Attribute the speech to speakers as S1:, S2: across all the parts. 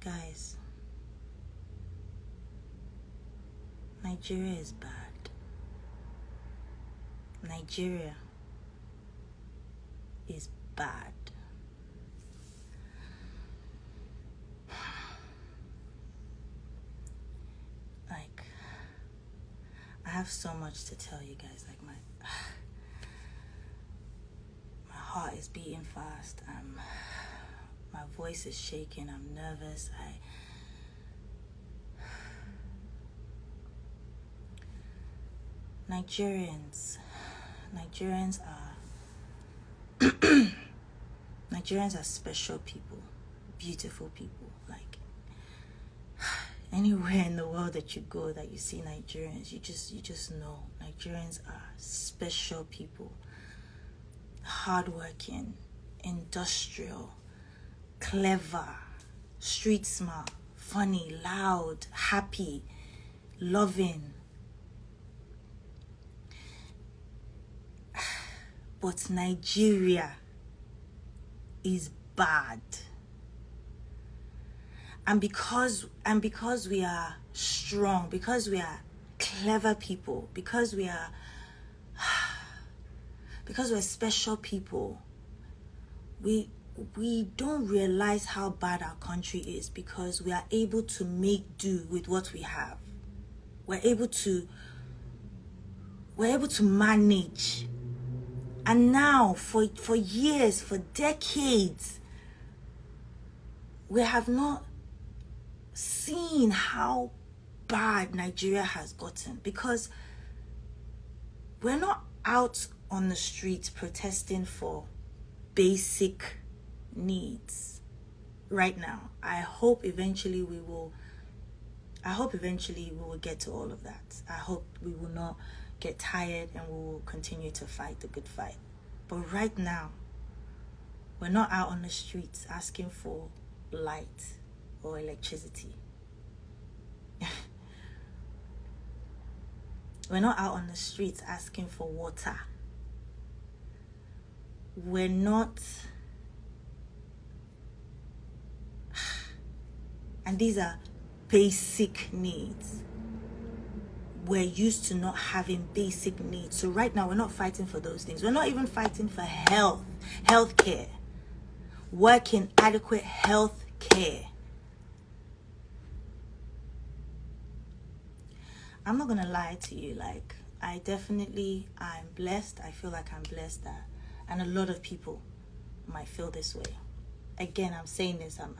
S1: Guys, Nigeria is bad. Nigeria is bad. Like, I have so much to tell you guys. Like, my heart is beating fast. My voice is shaking. I'm nervous. Nigerians are special people, beautiful people. Like, anywhere in the world that you go that you see Nigerians, you just know Nigerians are special people. Hardworking, industrial, clever, street smart, funny, loud, happy, loving. But Nigeria is bad. And because we are strong, because we are clever people, because we're special people, we don't realize how bad our country is, because we are able to make do with what we have. We're able to manage. And now, for years, for decades, we have not seen how bad Nigeria has gotten, because we're not out on the streets protesting for basic needs right now. I hope eventually we will get to all of that. I hope we will not get tired and we will continue to fight the good fight. But right now, we're not out on the streets asking for light or electricity. We're not out on the streets asking for water. We're not... And these are basic needs. We're used to not having basic needs. So right now, we're not fighting for those things. We're not even fighting for health care. Working adequate health care. I'm not gonna lie to you. Like, I'm blessed. I feel like I'm blessed and a lot of people might feel this way. Again, I'm saying this. I'm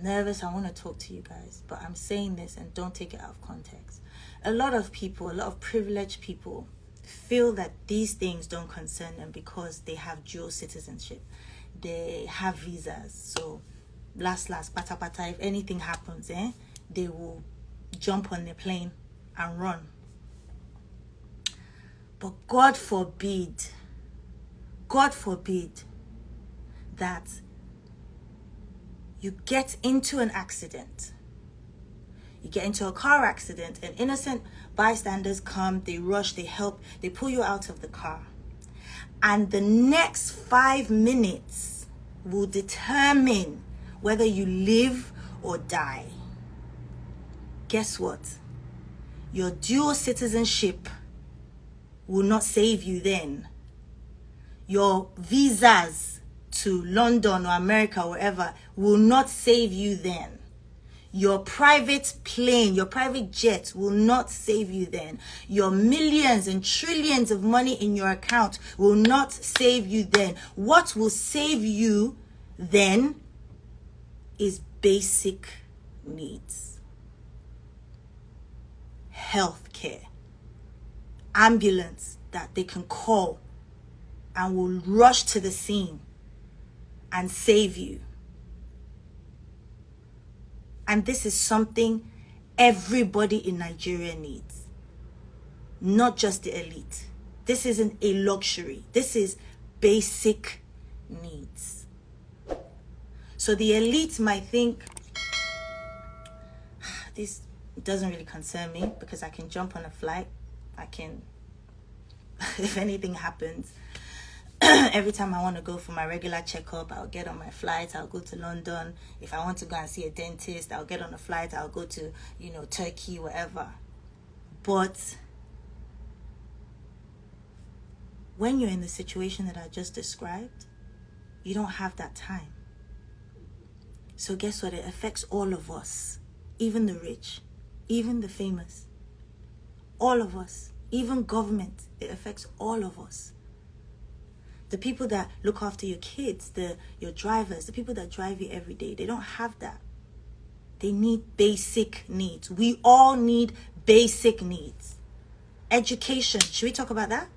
S1: nervous. I want to talk to you guys, but I'm saying this, and don't take it out of context. A lot of privileged people feel that these things don't concern them because they have dual citizenship. They have visas. So, last, pata, if anything happens, they will jump on the plane and run. But God forbid that you get into an accident. You get into a car accident, and innocent bystanders come, they rush, they help, they pull you out of the car. And the next 5 minutes will determine whether you live or die. Guess what? Your dual citizenship will not save you then. Your visas to London or America or wherever will not save you then. Your private plane, your private jet will not save you then. Your millions and trillions of money in your account will not save you then. What will save you then is basic needs. Health care. Ambulance that they can call and will rush to the scene and save you. And this is something everybody in Nigeria needs. Not just the elite. This isn't a luxury. This is basic needs. So the elite might think, this doesn't really concern me because I can jump on a flight. I can, if anything happens, Every time I want to go for my regular checkup, I'll get on my flight, I'll go to London. If I want to go and see a dentist, I'll get on a flight, I'll go to, Turkey, wherever. But when you're in the situation that I just described, you don't have that time. So guess what? It affects all of us, even the rich, even the famous, all of us, even government. It affects all of us. The people that look after your kids, your drivers, the people that drive you every day, they don't have that. They need basic needs. We all need basic needs. Education. Should we talk about that?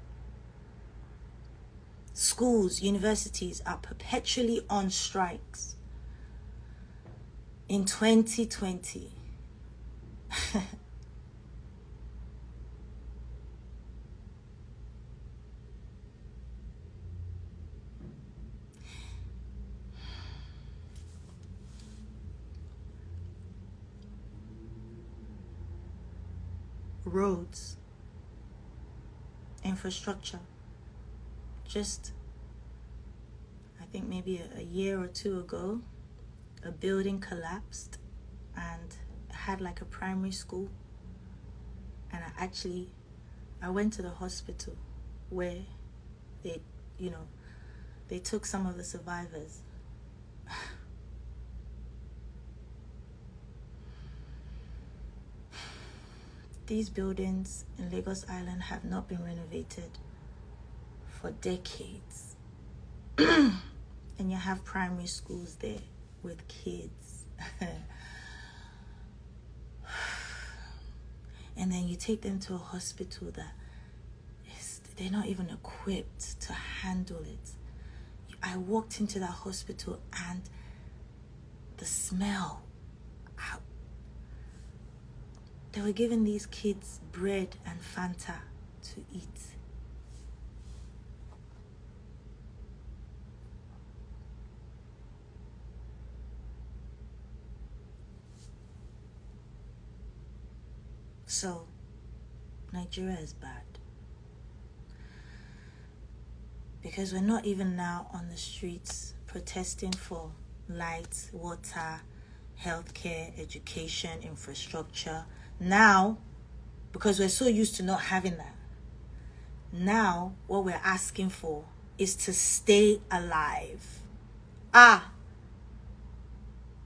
S1: Schools, universities are perpetually on strikes. In 2020, roads, infrastructure, just, I think maybe a year or two ago, a building collapsed and had like a primary school, and I went to the hospital where they took some of the survivors. These buildings in Lagos Island have not been renovated for decades. And you have primary schools there with kids. And then you take them to a hospital that they're not even equipped to handle it. I walked into that hospital and the smell. They were giving these kids bread and Fanta to eat. So, Nigeria is bad. Because we're not even now on the streets protesting for light, water, healthcare, education, infrastructure. Now, because we're so used to not having that, now what we're asking for is to stay alive.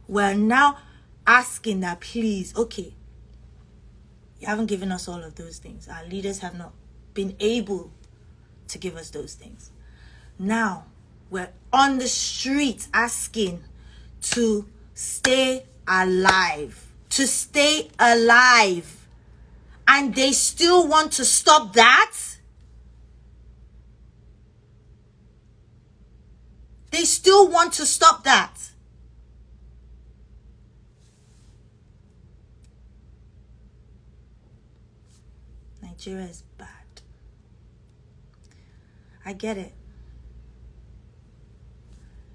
S1: We're now asking that, please, okay, you haven't given us all of those things. Our leaders have not been able to give us those things. Now, we're on the streets asking to stay alive. To stay alive. And they still want to stop that? They still want to stop that. Nigeria is bad. I get it.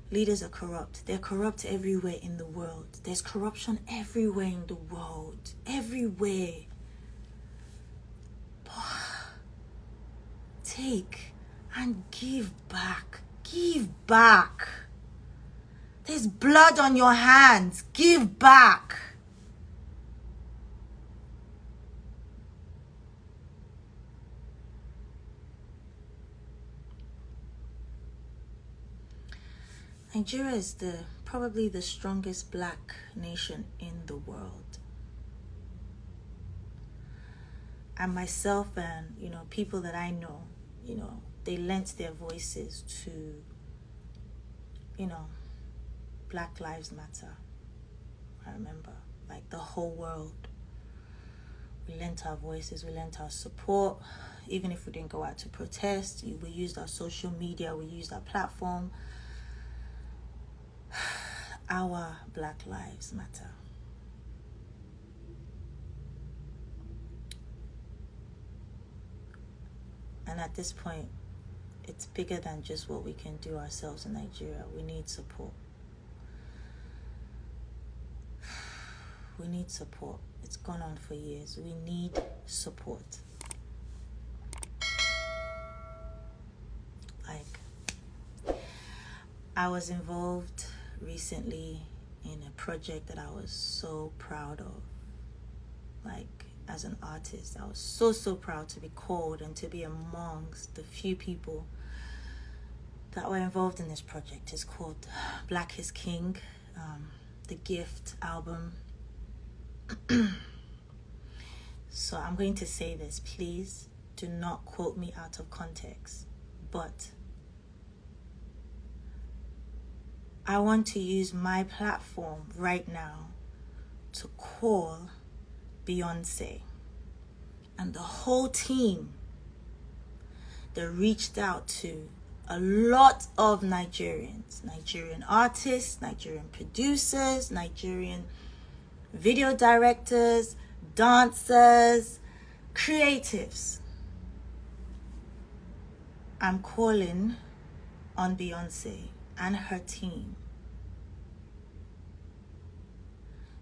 S1: Leaders are corrupt. They're corrupt everywhere in the world. There's corruption everywhere in the world. Everywhere. Take and give back. Give back. There's blood on your hands. Give back. Nigeria is probably the strongest black nation in the world. And myself and, people that I know, they lent their voices to, Black Lives Matter. I remember, like the whole world. We lent our voices, we lent our support. Even if we didn't go out to protest, we used our social media, we used our platform. Our Black Lives Matter. And at this point, it's bigger than just what we can do ourselves in Nigeria. We need support. We need support. It's gone on for years. We need support. Like, I was involved recently in a project that I was so proud of. Like, as an artist, I was so proud to be called and to be amongst the few people that were involved in this project. It's called Black is King, the Gift album. So I'm going to say this, please do not quote me out of context, but I want to use my platform right now to call Beyoncé and the whole team that reached out to a lot of Nigerian artists, Nigerian producers, Nigerian video directors, dancers, creatives. I'm calling on Beyoncé and her team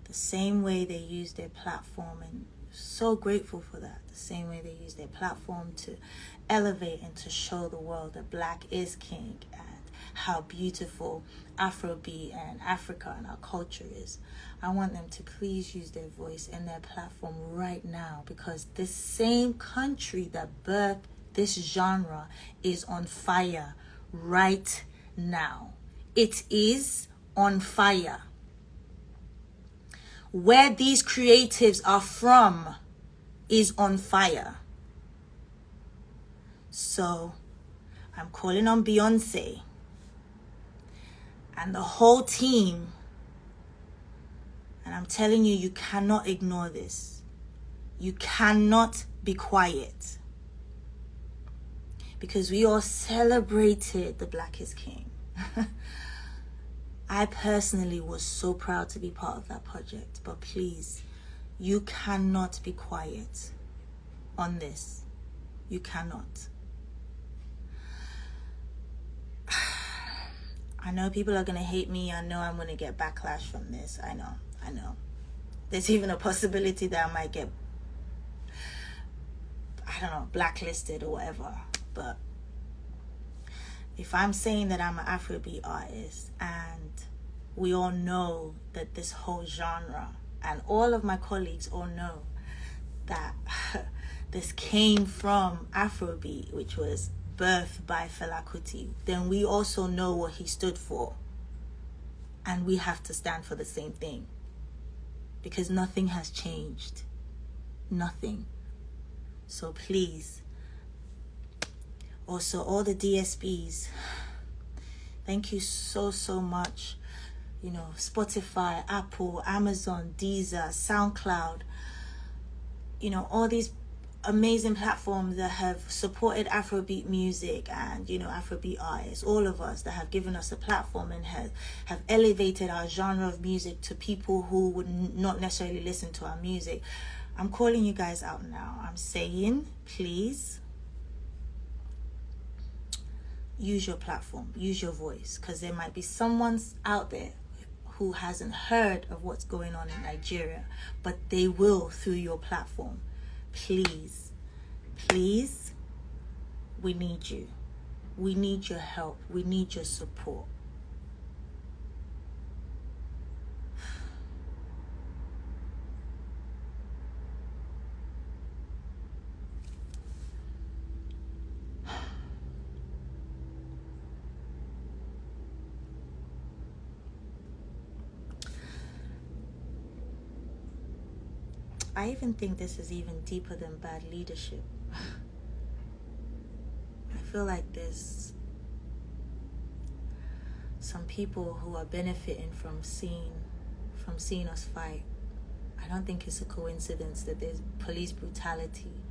S1: the same way they use their platform, and so grateful for that. The same way they use their platform to elevate and to show the world that Black is King and how beautiful Afrobeat and Africa and our culture is. I want them to please use their voice and their platform right now, because this same country that birthed this genre is on fire right now. It is on fire. Where these creatives are from is on fire. So I'm calling on Beyoncé and the whole team, and I'm telling you, you cannot ignore this. You cannot be quiet, because we all celebrated the Black is King. I personally was so proud to be part of that project, but please, you cannot be quiet on this. You cannot. I know people are going to hate me. I know I'm going to get backlash from this. I know. There's even a possibility that I might get, I don't know, blacklisted or whatever. But if I'm saying that I'm an Afrobeat artist, and we all know that this whole genre, and all of my colleagues all know that this came from Afrobeat, which was birthed by Fela Kuti, then we also know what he stood for. And we have to stand for the same thing, because nothing has changed. Nothing. So please, also all the DSPs, thank you so much. You know, Spotify, Apple, Amazon, Deezer, SoundCloud, you know, all these amazing platforms that have supported Afrobeat music and, you know, Afrobeat artists, all of us that have given us a platform and have elevated our genre of music to people who would not necessarily listen to our music. I'm calling you guys out now. I'm saying, please use your platform, use your voice, because there might be someone out there who hasn't heard of what's going on in Nigeria, but they will through your platform. Please, we need you. We need your help. We need your support. I even think this is even deeper than bad leadership. I feel like there's some people who are benefiting from seeing us fight. I don't think it's a coincidence that there's police brutality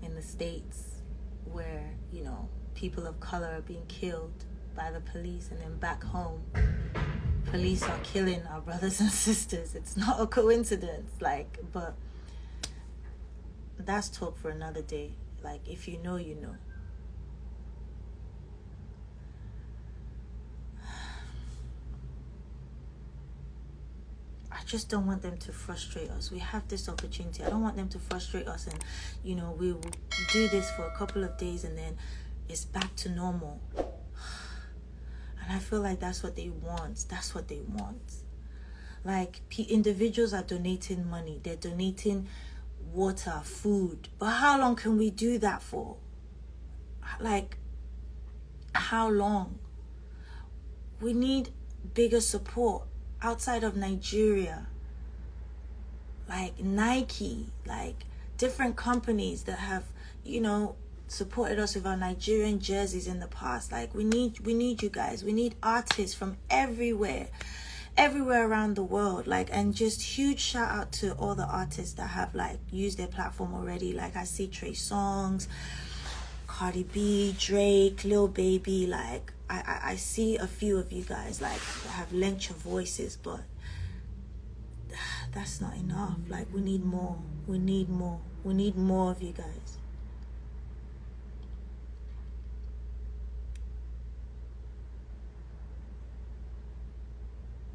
S1: in the States, where, you know, people of color are being killed by the police, and then back home, police are killing our brothers and sisters. It's not a coincidence, but that's talk for another day. If you know, you know. I just don't want them to frustrate us. We have this opportunity. I don't want them to frustrate us, and, you know, we will do this for a couple of days and then it's back to normal. I And I feel like that's what they want. That's what they want. Like, individuals are donating money. They're donating water, food. But how long can we do that for? Like, how long? We need bigger support outside of Nigeria. Like Nike, like different companies that have, supported us with our Nigerian jerseys in the past. Like, we need you guys. We need artists from everywhere around the world. Like, and just huge shout out to all the artists that have like used their platform already. Like, I see Trey Songz, Cardi B, Drake, Lil Baby. Like, I see a few of you guys like have lent your voices, but that's not enough. Like, we need more. We need more of you guys.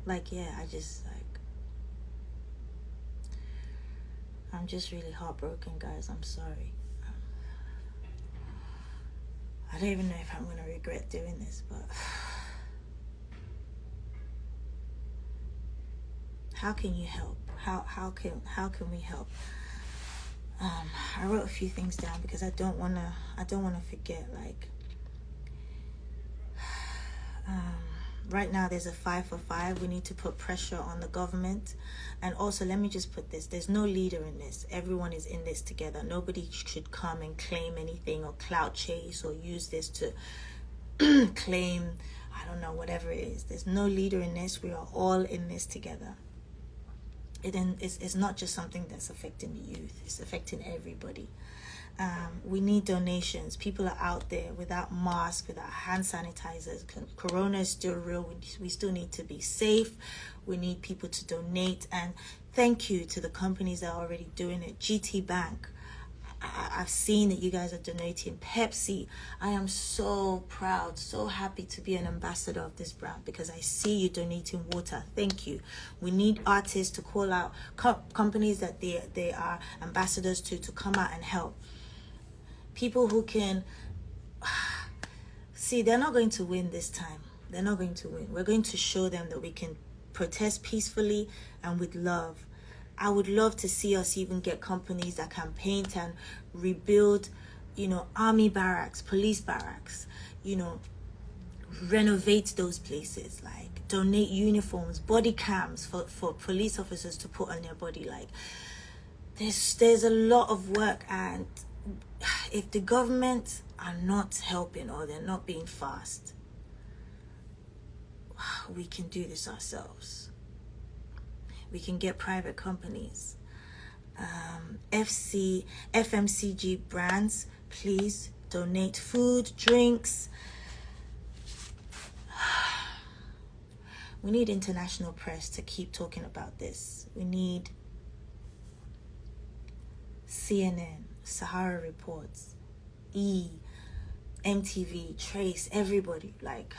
S1: Like, yeah, I'm just really heartbroken, guys. I'm sorry. I don't even know if I'm gonna regret doing this, but how can you help? How can we help? I wrote a few things down because I don't wanna forget. Like, right now there's a 5 for 5. We need to put pressure on the government. And also, let me just put this, there's no leader in this. Everyone is in this together. Nobody should come and claim anything or clout chase or use this to claim, I don't know, whatever it is. There's no leader in this. We are all in this together. It's not just something that's affecting the youth. It's affecting everybody. We need donations. People are out there without masks, without hand sanitizers. Corona is still real. We still need to be safe. We need people to donate. And thank you to the companies that are already doing it. GT Bank, I've seen that you guys are donating. Pepsi, I am so proud, so happy to be an ambassador of this brand because I see you donating water. Thank you. We need artists to call out companies that they are ambassadors to come out and help. People who can see, they're not going to win this time. They're not going to win. We're going to show them that we can protest peacefully and with love. I would love to see us even get companies that can paint and rebuild, army barracks, police barracks, renovate those places, like donate uniforms, body cams for police officers to put on their body. Like, there's a lot of work, and if the government are not helping or they're not being fast, we can do this ourselves. We can get private companies. FMCG brands, please donate food, drinks. We need international press to keep talking about this. We need CNN, Sahara Reports, MTV, Trace, everybody. Like,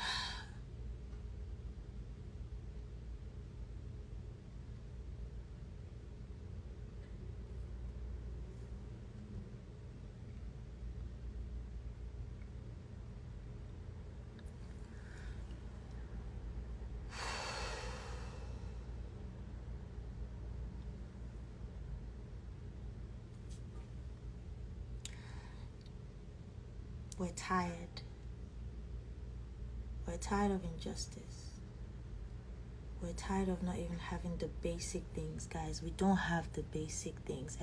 S1: we're tired. We're tired of injustice. We're tired of not even having the basic things, guys. We don't have the basic things.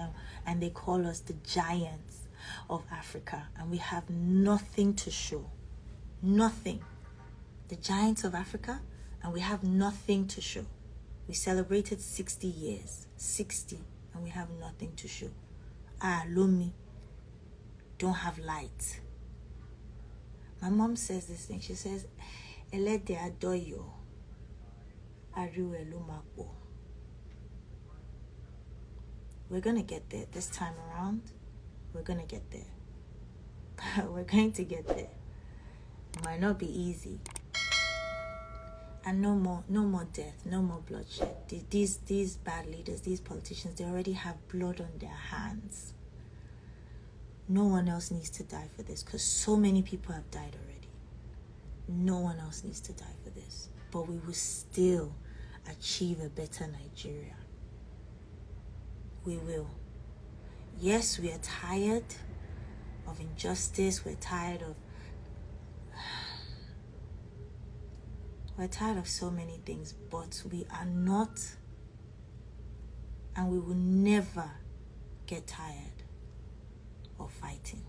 S1: And they call us the giants of Africa. And we have nothing to show. Nothing. The giants of Africa, and we have nothing to show. We celebrated 60 years. 60. And we have nothing to show. Lomi don't have light. My mom says this thing. She says, Elede adoyo, ariwe lumakbo. We're going to get there this time around. We're going to get there. We're going to get there. It might not be easy. And no more death, no more bloodshed. These bad leaders, these politicians, they already have blood on their hands. No one else needs to die for this because so many people have died already. No one else needs to die for but we will still achieve a better Nigeria. We will. Yes, we are tired of injustice. We're tired of so many things, but we are not, and we will never get tired of fighting.